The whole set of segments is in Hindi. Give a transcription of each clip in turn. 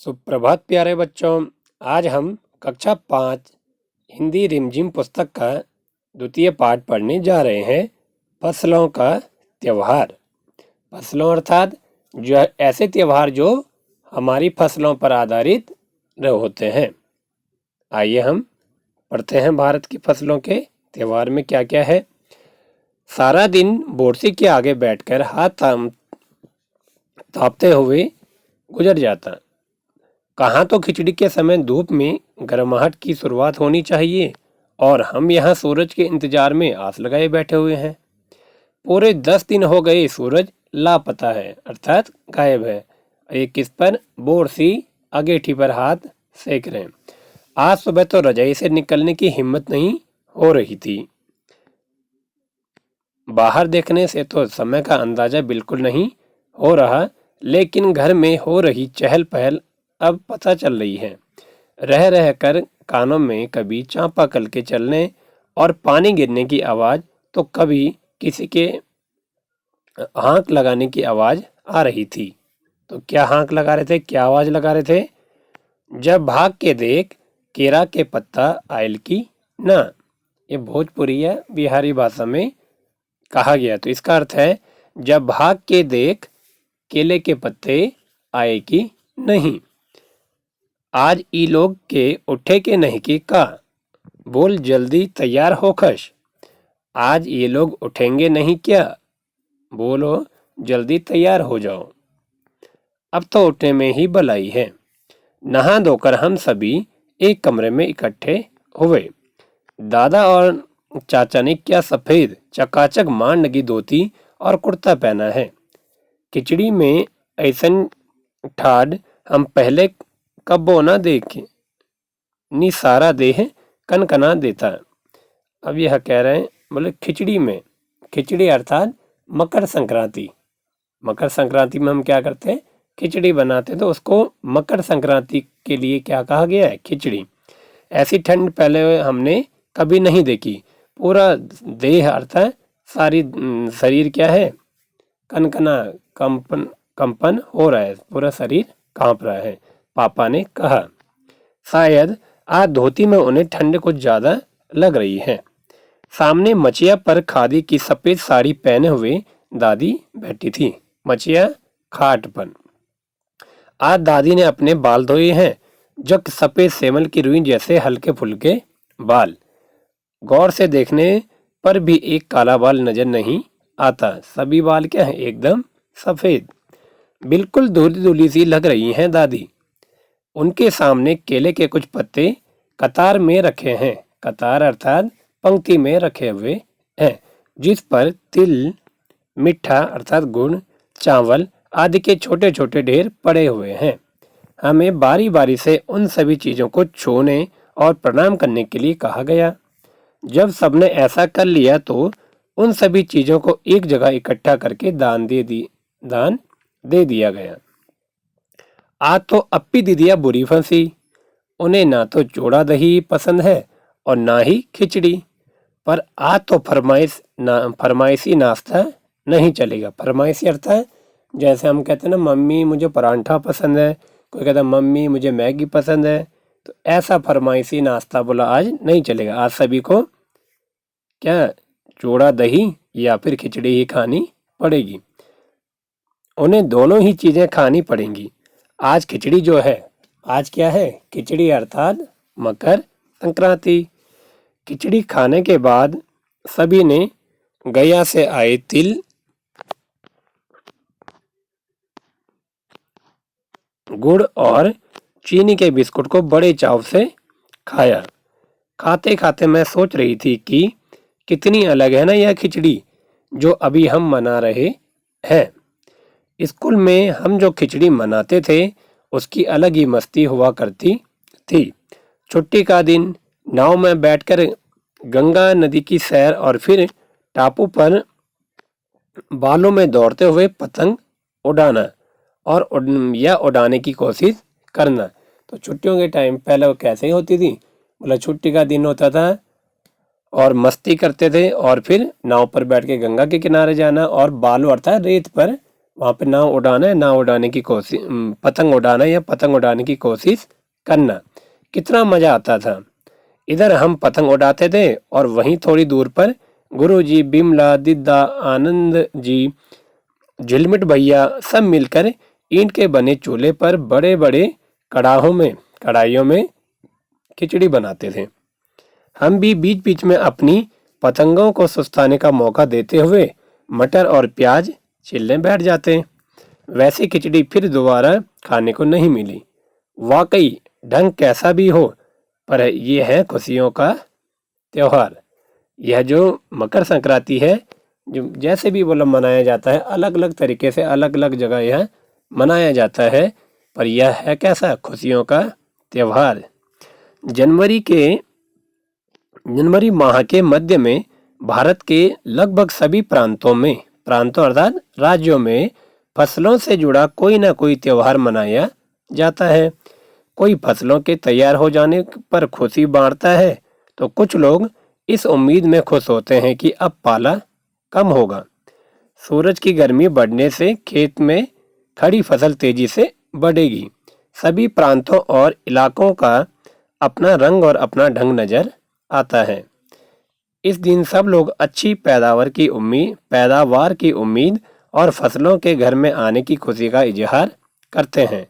सुप्रभात प्यारे बच्चों। आज हम कक्षा 5 हिंदी रिमझिम पुस्तक का द्वितीय पाठ पढ़ने जा रहे हैं। फसलों का त्योहार। फसलों अर्थात जो ऐसे त्योहार जो हमारी फसलों पर आधारित होते हैं। आइए हम पढ़ते हैं भारत की फसलों के त्योहार में क्या क्या है। सारा दिन बोरसी के आगे बैठकर हाथ तापते हुए गुजर जाता। कहाँ तो खिचड़ी के समय धूप में गर्माहट की शुरुआत होनी चाहिए और हम यहाँ सूरज के इंतजार में आस लगाए बैठे हुए हैं। पूरे 10 दिन हो गए सूरज लापता है अर्थात गायब है। ये किस पर? बोरसी अगेठी पर हाथ सेक रहे हैं। आज सुबह तो रजाई से निकलने की हिम्मत नहीं हो रही थी। बाहर देखने से तो समय का अंदाजा बिल्कुल नहीं हो रहा, लेकिन घर में हो रही चहल पहल अब पता चल रही है। रह रह कर कानों में कभी चांपाकल के चलने और पानी गिरने की आवाज तो कभी किसी के हाँक लगाने की आवाज आ रही थी। तो क्या हाँक लगा रहे थे, क्या आवाज लगा रहे थे? जब भाग के देख केरा के पत्ता आयल की ना। ये भोजपुरी या बिहारी भाषा में कहा गया। तो इसका अर्थ है जब भाग के देख केले के पत्ते आए कि नहीं। आज ई लोग के उठे के नहीं कि का। बोल जल्दी तैयार हो खश। आज ये लोग उठेंगे नहीं क्या? बोलो जल्दी तैयार हो जाओ। अब तो उठने में ही भलाई है। नहा धोकर हम सभी एक कमरे में इकट्ठे हुए। दादा और चाचा ने क्या सफेद चकाचक मान लगी धोती और कुर्ता पहना है। खिचड़ी में ऐसन ठाड हम पहले कब्बो ना देखे। नी सारा देह कनकना देता। अब यह कह रहे हैं बोले खिचड़ी में, खिचड़ी अर्थात मकर संक्रांति। मकर संक्रांति में हम क्या करते हैं? खिचड़ी बनाते। तो उसको मकर संक्रांति के लिए क्या कहा गया है? खिचड़ी। ऐसी ठंड पहले हमने कभी नहीं देखी। पूरा देह अर्थात सारी शरीर क्या है? कनकना कंपन हो रहा है, पूरा शरीर कांप रहा है। पापा ने कहा। शायद आज धोती में उन्हें ठंड कुछ ज्यादा लग रही है। सामने मचिया पर खादी की सफेद साड़ी पहने हुए दादी बैठी थी। मचिया खाट पर। आज दादी ने अपने बाल धोए हैं, जो सफेद सेमल की रुई जैसे हल्के फुल्के बाल। गौर से देखने पर भी एक काला बाल नजर नहीं आता। सभी बाल क्या है? एकदम सफेद। बिल्कुल धुली धुली सी लग रही हैं दादी। उनके सामने केले के कुछ पत्ते कतार में रखे हैं। कतार अर्थात पंक्ति में रखे हुए हैं, जिस पर तिल, मिठा अर्थात गुड़, चावल आदि के छोटे छोटे ढेर पड़े हुए हैं। हमें बारी बारी से उन सभी चीजों को छूने और प्रणाम करने के लिए कहा गया। जब सबने ऐसा कर लिया तो उन सभी चीजों को एक जगह इकट्ठा करके दान दे दिया गया। आज तो अप्पी दीदिया बुरी फंसी। उन्हें ना तो चूड़ा दही पसंद है और ना ही खिचड़ी। पर आज तो फरमाइशी नाश्ता नहीं चलेगा। फरमाइशी अर्थ है जैसे हम कहते हैं ना, मम्मी मुझे परांठा पसंद है, कोई कहता है मम्मी मुझे मैगी पसंद है। तो ऐसा फरमाइशी नाश्ता बोला आज नहीं चलेगा। आज सभी को क्या चूड़ा दही या फिर खिचड़ी ही खानी पड़ेगी। उन्हें दोनों ही चीजें खानी पड़ेंगी। आज खिचड़ी जो है, आज क्या है? खिचड़ी अर्थात मकर संक्रांति। खिचड़ी खाने के बाद सभी ने गया से आए तिल, गुड़ और चीनी के बिस्कुट को बड़े चाव से खाया। खाते खाते मैं सोच रही थी कि कितनी अलग है ना यह खिचड़ी जो अभी हम मना रहे हैं। स्कूल में हम जो खिचड़ी मनाते थे उसकी अलग ही मस्ती हुआ करती थी। छुट्टी का दिन नाव में बैठकर गंगा नदी की सैर और फिर टापू पर बालों में दौड़ते हुए पतंग उड़ाना और उड़ाने की कोशिश करना। तो छुट्टियों के टाइम पहले वो कैसे ही होती थी? बोला छुट्टी का दिन होता था और मस्ती करते थे और फिर नाव पर बैठ के गंगा के किनारे जाना और बालू अर्थात रेत पर वहाँ पे नाव उड़ाना है, नाव उड़ाने की कोशिश, पतंग उड़ाना या पतंग उड़ाने की कोशिश करना। कितना मजा आता था। इधर हम पतंग उड़ाते थे और वहीं थोड़ी दूर पर गुरुजी, बिमला, दिद्दा, आनंद जी, झिलमिट भैया सब मिलकर ईंट के बने चूल्हे पर बड़े बड़े कढ़ाइयों में खिचड़ी बनाते थे। हम भी बीच बीच में अपनी पतंगों को सुस्ताने का मौका देते हुए मटर और प्याज छीलने बैठ जाते। वैसी खिचड़ी फिर दोबारा खाने को नहीं मिली। वाकई ढंग कैसा भी हो, पर यह है खुशियों का त्योहार। यह जो मकर संक्रांति है, जो जैसे भी बोला मनाया जाता है, अलग अलग तरीके से अलग अलग जगह यह मनाया जाता है, पर यह है कैसा, खुशियों का त्योहार। जनवरी माह के मध्य में भारत के लगभग सभी प्रांतों अर्थात राज्यों में फसलों से जुड़ा कोई ना कोई त्योहार मनाया जाता है। कोई फसलों के तैयार हो जाने पर खुशी बांटता है, तो कुछ लोग इस उम्मीद में खुश होते हैं कि अब पाला कम होगा। सूरज की गर्मी बढ़ने से खेत में खड़ी फसल तेजी से बढ़ेगी। सभी प्रांतों और इलाकों का अपना रंग और अपना ढंग नजर आता है। इस दिन सब लोग अच्छी पैदावार की उम्मीद और फसलों के घर में आने की खुशी का इजहार करते हैं।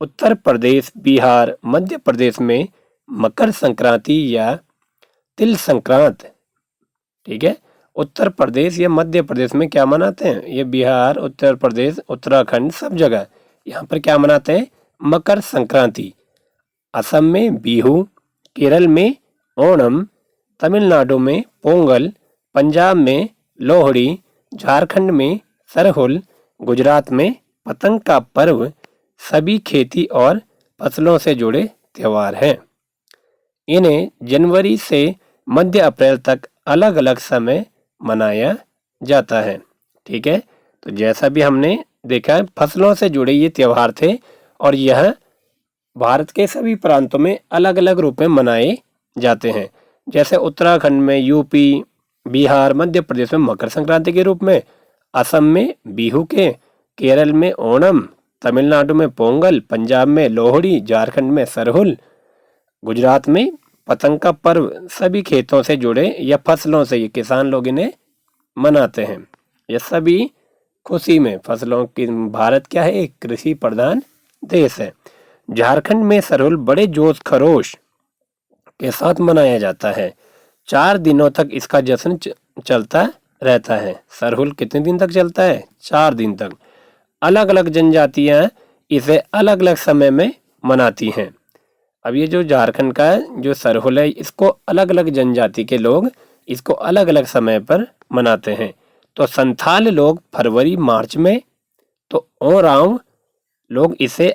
उत्तर प्रदेश, बिहार, मध्य प्रदेश में मकर संक्रांति या तिल संक्रांत, ठीक है, उत्तर प्रदेश या मध्य प्रदेश में क्या मनाते हैं, ये बिहार, उत्तर प्रदेश, उत्तराखंड सब जगह यहाँ पर क्या मनाते हैं, मकर संक्रांति। असम में बिहू, केरल में ओणम, तमिलनाडु में पोंगल, पंजाब में लोहड़ी, झारखंड में सरहुल, गुजरात में पतंग का पर्व सभी खेती और फसलों से जुड़े त्योहार हैं। इन्हें जनवरी से मध्य अप्रैल तक अलग अलग समय मनाया जाता है। ठीक है, तो जैसा भी हमने देखा है, फसलों से जुड़े ये त्योहार थे और यह भारत के सभी प्रांतों में अलग अलग रूप में मनाए जाते हैं। जैसे उत्तराखंड में, यूपी, बिहार, मध्य प्रदेश में मकर संक्रांति के रूप में, असम में बिहू के, केरल में ओणम, तमिलनाडु में पोंगल, पंजाब में लोहड़ी, झारखंड में सरहुल, गुजरात में पतंग का पर्व सभी खेतों से जुड़े या फसलों से ये किसान लोग इन्हें मनाते हैं। ये सभी खुशी में फसलों की, भारत क्या है, एक कृषि प्रधान देश है। झारखंड में सरहुल बड़े जोश खरोश के साथ मनाया जाता है। 4 दिनों तक इसका जश्न चलता रहता है। सरहुल कितने दिन तक चलता है? 4 दिन तक। अलग अलग जनजातियां इसे अलग अलग समय में मनाती हैं। अब ये जो झारखंड का जो सरहुल है, इसको अलग अलग जनजाति के लोग इसको अलग अलग समय पर मनाते हैं। तो संथाल लोग फरवरी मार्च में, तो ओरांव लोग इसे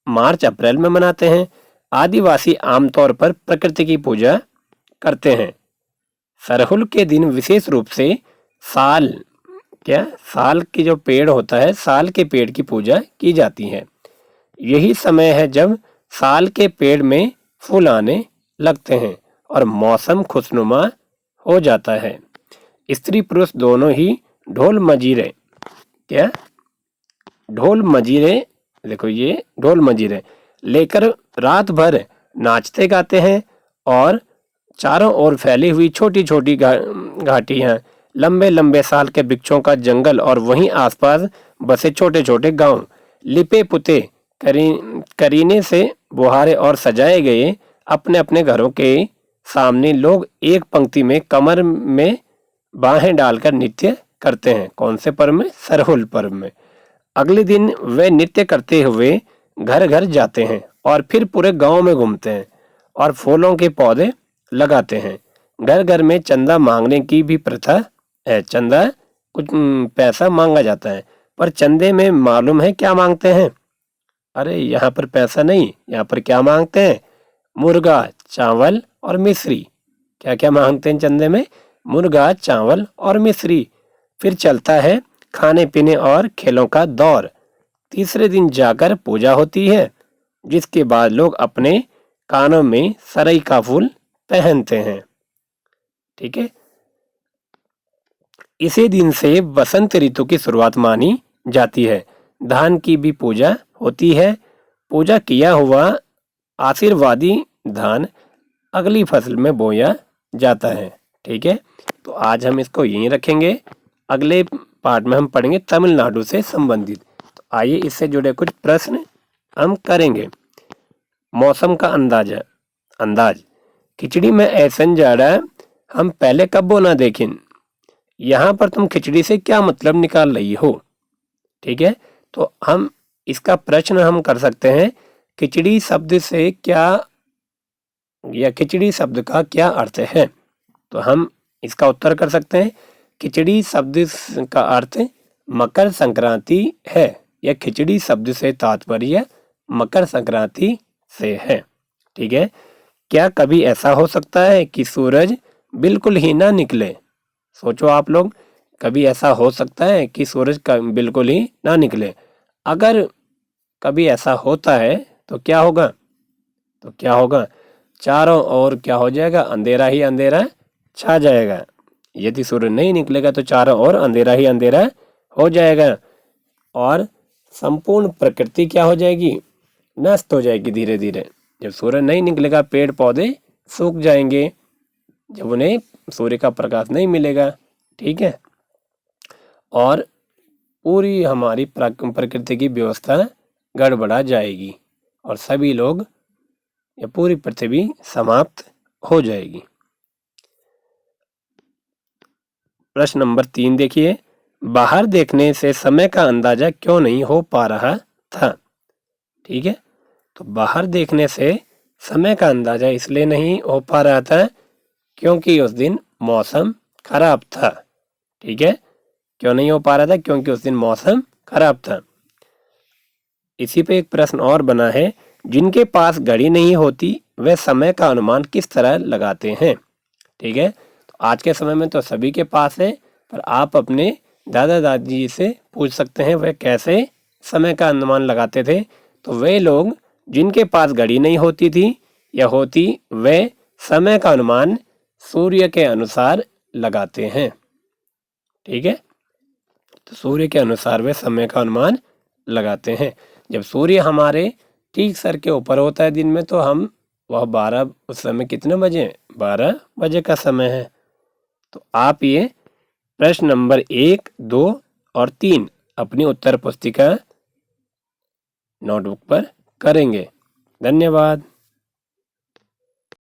मार्च अप्रैल में मनाते हैं। आदिवासी आमतौर पर प्रकृति की पूजा करते हैं। सरहुल के दिन विशेष रूप से साल की जो पेड़ होता है, साल के पेड़ की पूजा की जाती है। यही समय है जब साल के पेड़ में फूल आने लगते हैं और मौसम खुशनुमा हो जाता है। स्त्री पुरुष दोनों ही ढोल मजीरे देखो, ये ढोल मजीरे लेकर रात भर नाचते गाते हैं और चारों ओर फैली हुई छोटी छोटी घाटियां, लंबे लंबे साल के वृक्षों का जंगल और वहीं आसपास बसे छोटे छोटे गांव, लिपे पुते करीने से बुहारे और सजाए गए अपने अपने घरों के सामने लोग एक पंक्ति में कमर में बाहें डालकर नृत्य करते हैं। कौन से पर्व में? सरहुल पर्व में। अगले दिन वे नृत्य करते हुए घर घर जाते हैं और फिर पूरे गांव में घूमते हैं और फूलों के पौधे लगाते हैं। घर घर में चंदा मांगने की भी प्रथा है। चंदा, कुछ पैसा मांगा जाता है, पर चंदे में मालूम है क्या मांगते हैं? अरे यहाँ पर पैसा नहीं, यहाँ पर क्या मांगते हैं? मुर्गा, चावल और मिश्री। क्या क्या मांगते हैं चंदे में? मुर्गा, चावल और मिश्री। फिर चलता है खाने पीने और खेलों का दौर। तीसरे दिन जाकर पूजा होती है, जिसके बाद लोग अपने कानों में सरई का फूल पहनते हैं। ठीक है, इसी दिन से बसंत ऋतु की शुरुआत मानी जाती है। धान की भी पूजा होती है। पूजा किया हुआ आशीर्वादी धान अगली फसल में बोया जाता है। ठीक है, तो आज हम इसको यहीं रखेंगे। अगले पार्ट में हम पढ़ेंगे तमिलनाडु से संबंधित। तो आइए इससे जुड़े कुछ प्रश्न हम करेंगे। मौसम का अंदाज। खिचड़ी में ऐसन जाड़ा हम पहले कब बोना देखें। यहाँ पर तुम खिचड़ी से क्या मतलब निकाल रही हो। ठीक है, तो हम इसका प्रश्न हम कर सकते हैं, खिचड़ी शब्द से क्या या खिचड़ी शब्द का क्या अर्थ है। तो हम इसका उत्तर कर सकते हैं, खिचड़ी शब्द का अर्थ मकर संक्रांति है। यह खिचड़ी शब्द से तात्पर्य मकर संक्रांति से है। ठीक है, क्या कभी ऐसा हो सकता है कि सूरज बिल्कुल ही ना निकले। सोचो आप लोग, कभी ऐसा हो सकता है कि सूरज बिल्कुल ही ना निकले। अगर कभी ऐसा होता है तो क्या होगा, चारों ओर क्या हो जाएगा, अंधेरा ही अंधेरा छा जाएगा। यदि सूरज नहीं निकलेगा तो चारों ओर अंधेरा ही अंधेरा हो जाएगा और संपूर्ण प्रकृति क्या हो जाएगी, नष्ट हो जाएगी धीरे धीरे। जब सूरज नहीं निकलेगा पेड़ पौधे सूख जाएंगे, जब उन्हें सूर्य का प्रकाश नहीं मिलेगा। ठीक है, और पूरी हमारी प्रकृति की व्यवस्था गड़बड़ा जाएगी और सभी लोग या पूरी पृथ्वी समाप्त हो जाएगी। प्रश्न नंबर 3 देखिए, बाहर देखने से समय का अंदाजा क्यों नहीं हो पा रहा था। ठीक है, तो बाहर देखने से समय का अंदाजा इसलिए नहीं हो पा रहा था क्योंकि उस दिन मौसम खराब था। ठीक है, क्यों नहीं हो पा रहा था, क्योंकि उस दिन मौसम खराब था। इसी पे एक प्रश्न और बना है, जिनके पास घड़ी नहीं होती वे समय का अनुमान किस तरह लगाते हैं। ठीक है, तो आज के समय में तो सभी के पास है, पर आप अपने दादा दादी से पूछ सकते हैं वे कैसे समय का अनुमान लगाते थे। तो वे लोग जिनके पास घड़ी नहीं होती थी या होती, वे समय का अनुमान सूर्य के अनुसार लगाते हैं। ठीक है, तो सूर्य के अनुसार वे समय का अनुमान लगाते हैं। जब सूर्य हमारे ठीक सर के ऊपर होता है दिन में, तो हम वह 12 उस समय कितने बजे, 12 बजे का समय है। तो आप ये प्रश्न नंबर 1, 2 और 3 अपनी उत्तर पुस्तिका नोटबुक पर करेंगे। धन्यवाद।